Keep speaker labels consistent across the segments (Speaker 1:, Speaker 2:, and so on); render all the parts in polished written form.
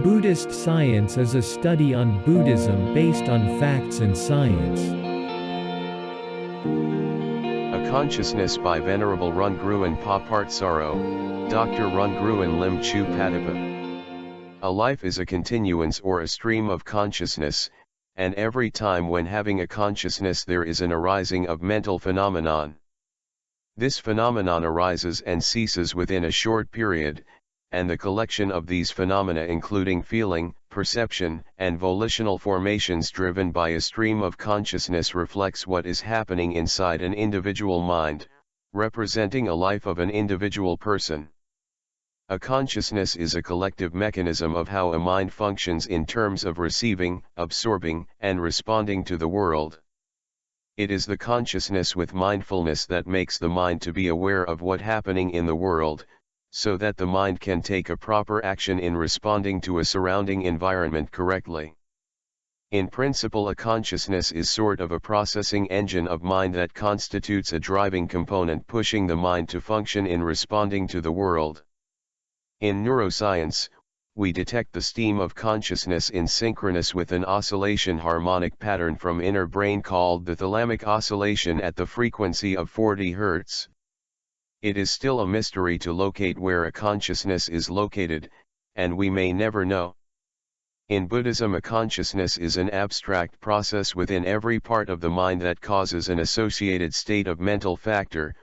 Speaker 1: Buddhist science is a study on Buddhism based on facts and science.
Speaker 2: A Consciousness by Venerable Run Gruen Pa Part Saro, Dr. Run Gruen Lim Chu Patipa. A life is a continuance or a stream of consciousness, and every time when having a consciousness there is an arising of mental phenomenon. This phenomenon arises and ceases within a short period, and the collection of these phenomena including feeling, perception, and volitional formations driven by a stream of consciousness reflects what is happening inside an individual mind, representing a life of an individual person. A consciousness is a collective mechanism of how a mind functions in terms of receiving, absorbing, and responding to the world. It is the consciousness with mindfulness that makes the mind to be aware of what's happening in the world, so that the mind can take a proper action in responding to a surrounding environment correctly. In principle, a consciousness is sort of a processing engine of mind that constitutes a driving component pushing the mind to function in responding to the world. In neuroscience, we detect the stream of consciousness in synchronous with an oscillation harmonic pattern from inner brain called the thalamic oscillation at the frequency of 40 Hz. It is still a mystery to locate where a consciousness is located, and we may never know. In Buddhism, a consciousness is an abstract process within every part of the mind that causes an associated state of mental factor,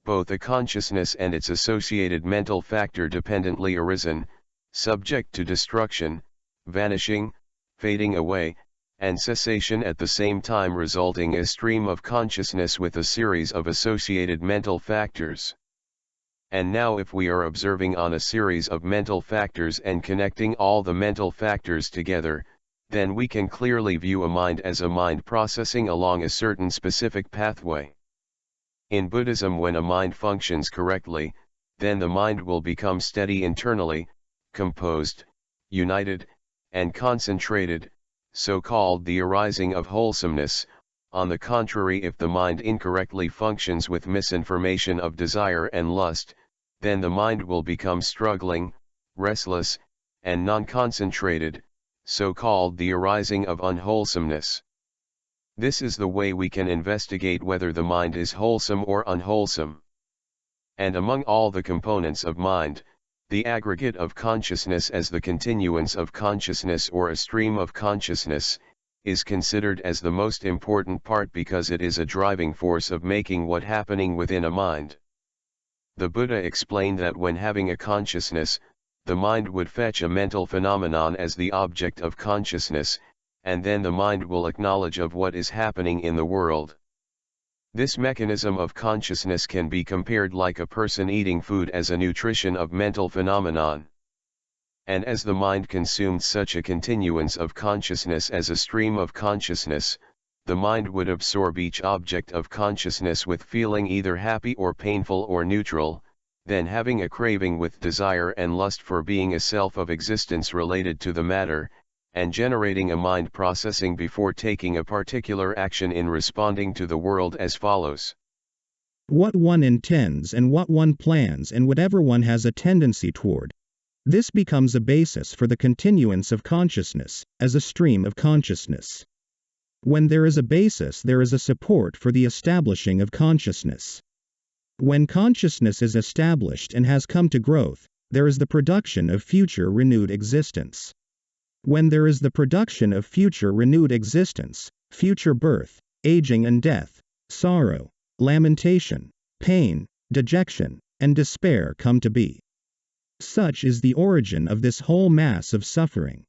Speaker 2: both a consciousness and its associated mental factor dependently arisen, subject to destruction, vanishing, fading away, and cessation at the same time, resulting a stream of consciousness with a series of associated mental factors. And now if we are observing on a series of mental factors and connecting all the mental factors together, then we can clearly view a mind as a mind processing along a certain specific pathway. In Buddhism, when a mind functions correctly, then the mind will become steady internally, composed, united, and concentrated, so called the arising of wholesomeness. On the contrary, if the mind incorrectly functions with misinformation of desire and lust, then the mind will become struggling, restless, and non-concentrated, so called the arising of unwholesomeness. This is the way we can investigate whether the mind is wholesome or unwholesome. And among all the components of mind, the aggregate of consciousness as the continuance of consciousness or a stream of consciousness, is considered as the most important part because it is a driving force of making what happening within a mind. The Buddha explained that when having a consciousness, the mind would fetch a mental phenomenon as the object of consciousness, and then the mind will acknowledge of what is happening in the world. This mechanism of consciousness can be compared like a person eating food as a nutrition of mental phenomenon. And as the mind consumed such a continuance of consciousness as a stream of consciousness, the mind would absorb each object of consciousness with feeling either happy or painful or neutral, then having a craving with desire and lust for being a self of existence related to the matter, and generating a mind processing before taking a particular action in responding to the world as follows.
Speaker 3: What one intends and what one plans and whatever one has a tendency toward. This becomes a basis for the continuance of consciousness, as a stream of consciousness. When there is a basis, there is a support for the establishing of consciousness. When consciousness is established and has come to growth, there is the production of future renewed existence. When there is the production of future renewed existence, future birth, aging and death, sorrow, lamentation, pain, dejection, and despair come to be. Such is the origin of this whole mass of suffering.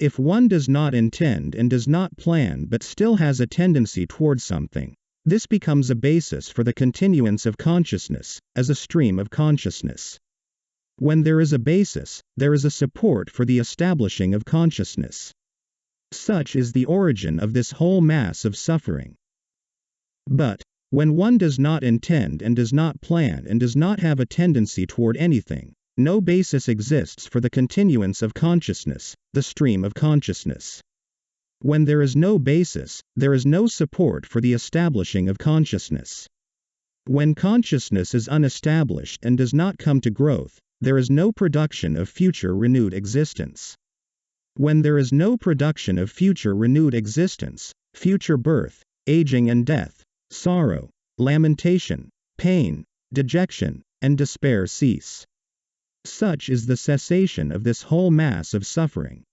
Speaker 3: If one does not intend and does not plan but still has a tendency toward something, this becomes a basis for the continuance of consciousness, as a stream of consciousness. When there is a basis, there is a support for the establishing of consciousness. Such is the origin of this whole mass of suffering. But, when one does not intend and does not plan and does not have a tendency toward anything, no basis exists for the continuance of consciousness, the stream of consciousness. When there is no basis, there is no support for the establishing of consciousness. When consciousness is unestablished and does not come to growth, there is no production of future renewed existence. When there is no production of future renewed existence, future birth, aging and death, sorrow, lamentation, pain, dejection, and despair cease. Such is the cessation of this whole mass of suffering.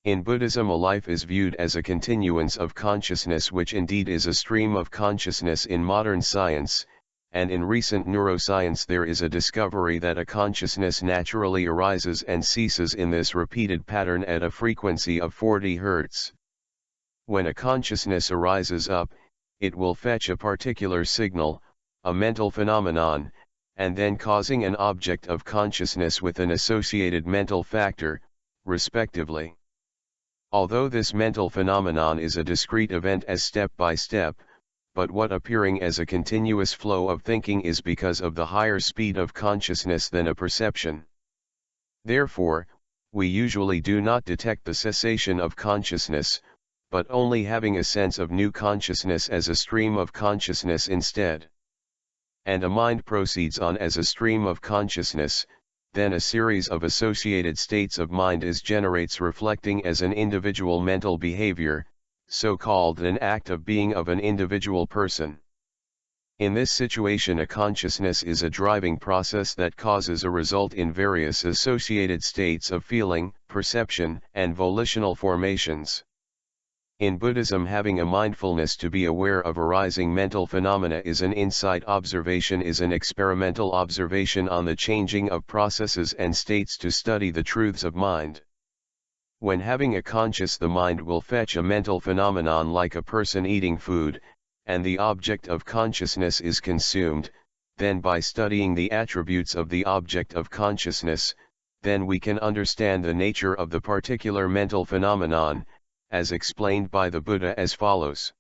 Speaker 2: In Buddhism, a life is viewed as a continuance of consciousness, which indeed is a stream of consciousness in modern science, and in recent neuroscience there is a discovery that a consciousness naturally arises and ceases in this repeated pattern at a frequency of 40 Hz. When a consciousness arises up, it will fetch a particular signal, a mental phenomenon, and then causing an object of consciousness with an associated mental factor, respectively. Although this mental phenomenon is a discrete event as step by step, but what appearing as a continuous flow of thinking is because of the higher speed of consciousness than a perception. Therefore, we usually do not detect the cessation of consciousness, but only having a sense of new consciousness as a stream of consciousness instead. And a mind proceeds on as a stream of consciousness, then a series of associated states of mind is generates reflecting as an individual mental behavior, so-called an act of being of an individual person. In this situation, a consciousness is a driving process that causes a result in various associated states of feeling, perception, and volitional formations. In Buddhism, having a mindfulness to be aware of arising mental phenomena is an insight. Observation is an experimental observation on the changing of processes and states to study the truths of mind. When having a conscious, the mind will fetch a mental phenomenon like a person eating food, and the object of consciousness is consumed. Then by studying the attributes of the object of consciousness, then we can understand the nature of the particular mental phenomenon, as explained by the Buddha as follows.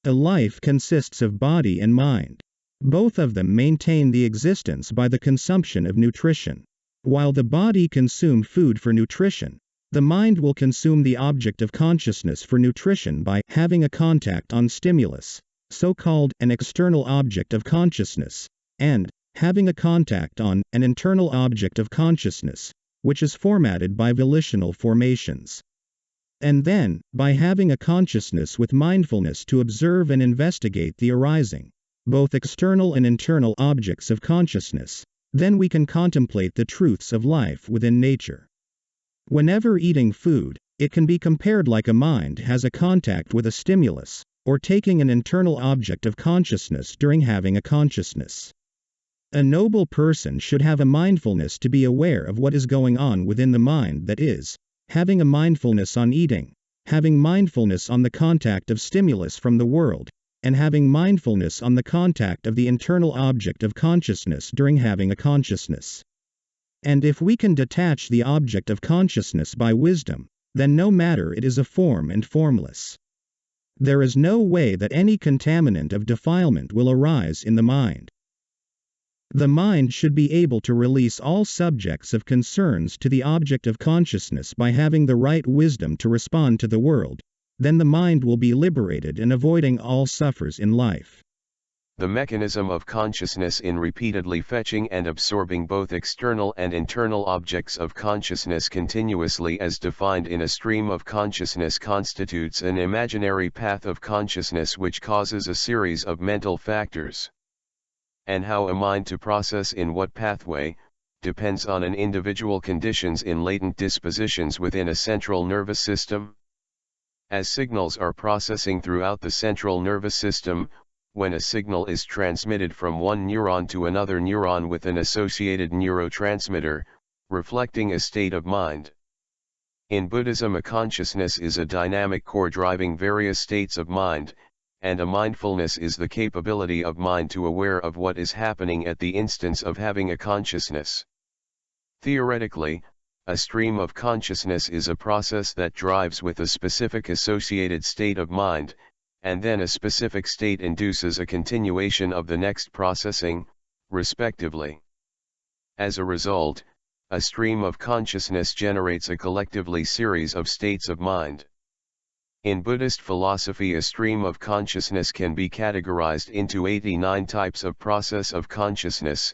Speaker 3: A life consists of body and mind. Both of them maintain the existence by the consumption of nutrition. While the body consumes food for nutrition, the mind will consume the object of consciousness for nutrition by having a contact on stimulus, so-called an external object of consciousness, and having a contact on an internal object of consciousness, which is formatted by volitional formations. And then, by having a consciousness with mindfulness to observe and investigate the arising, both external and internal objects of consciousness, then we can contemplate the truths of life within nature. Whenever eating food, it can be compared like a mind has a contact with a stimulus, or taking an internal object of consciousness during having a consciousness. A noble person should have a mindfulness to be aware of what is going on within the mind, that is, having a mindfulness on eating, having mindfulness on the contact of stimulus from the world, and having mindfulness on the contact of the internal object of consciousness during having a consciousness. And if we can detach the object of consciousness by wisdom, then no matter it is a form and formless, there is no way that any contaminant of defilement will arise in the mind. The mind should be able to release all subjects of concerns to the object of consciousness by having the right wisdom to respond to the world. Then the mind will be liberated and avoiding all suffers in life.
Speaker 2: The mechanism of consciousness in repeatedly fetching and absorbing both external and internal objects of consciousness continuously as defined in a stream of consciousness constitutes an imaginary path of consciousness which causes a series of mental factors. And how a mind to process in what pathway, depends on an individual conditions in latent dispositions within a central nervous system. As signals are processing throughout the central nervous system, when a signal is transmitted from one neuron to another neuron with an associated neurotransmitter, reflecting a state of mind. In Buddhism, a consciousness is a dynamic core driving various states of mind, and a mindfulness is the capability of mind to aware of what is happening at the instance of having a consciousness. Theoretically, a stream of consciousness is a process that drives with a specific associated state of mind, and then a specific state induces a continuation of the next processing, respectively. As a result, a stream of consciousness generates a collectively series of states of mind. In Buddhist philosophy, a stream of consciousness can be categorized into 89 types of process of consciousness,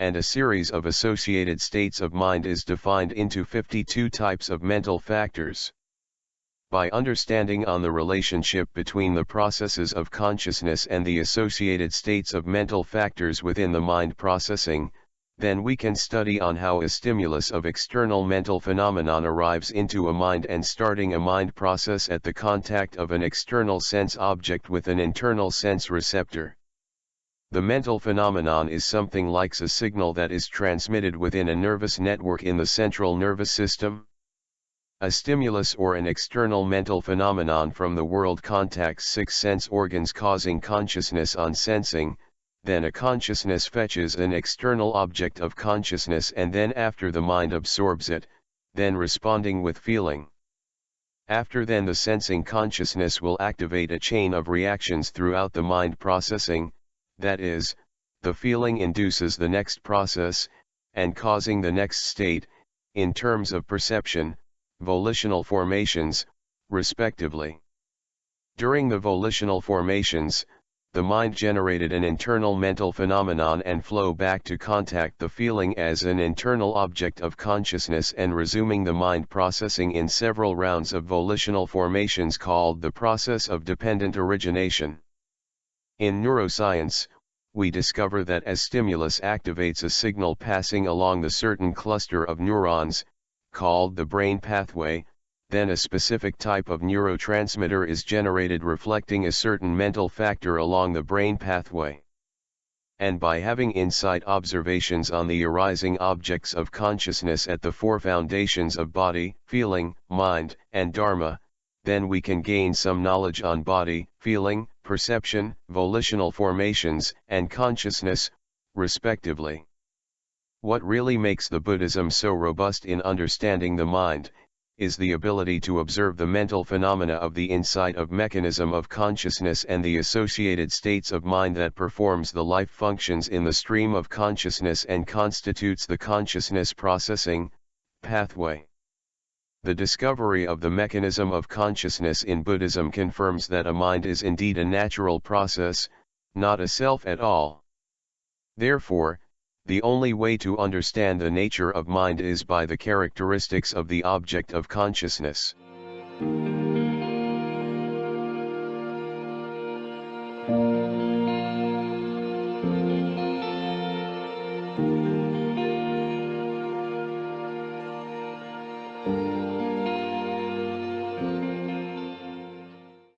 Speaker 2: and a series of associated states of mind is defined into 52 types of mental factors. By understanding on the relationship between the processes of consciousness and the associated states of mental factors within the mind processing, then we can study on how a stimulus of external mental phenomenon arrives into a mind and starting a mind process at the contact of an external sense object with an internal sense receptor. The mental phenomenon is something like a signal that is transmitted within a nervous network in the central nervous system. A stimulus or an external mental phenomenon from the world contacts 6 sense organs causing consciousness on sensing, then a consciousness fetches an external object of consciousness and then after the mind absorbs it, then responding with feeling. After then the sensing consciousness will activate a chain of reactions throughout the mind processing, that is, the feeling induces the next process, and causing the next state, in terms of perception, volitional formations, respectively. During the volitional formations, the mind generated an internal mental phenomenon and flow back to contact the feeling as an internal object of consciousness and resuming the mind processing in several rounds of volitional formations called the process of dependent origination. In neuroscience, we discover that as stimulus activates a signal passing along the certain cluster of neurons, called the brain pathway, then a specific type of neurotransmitter is generated reflecting a certain mental factor along the brain pathway. And by having insight observations on the arising objects of consciousness at the 4 foundations of body, feeling, mind, and dharma, then we can gain some knowledge on body, feeling, perception, volitional formations, and consciousness, respectively. What really makes the Buddhism so robust in understanding the mind, is the ability to observe the mental phenomena of the insight of mechanism of consciousness and the associated states of mind that performs the life functions in the stream of consciousness and constitutes the consciousness processing pathway. The discovery of the mechanism of consciousness in Buddhism confirms that a mind is indeed a natural process, not a self at all. Therefore, the only way to understand the nature of mind is by the characteristics of the object of consciousness.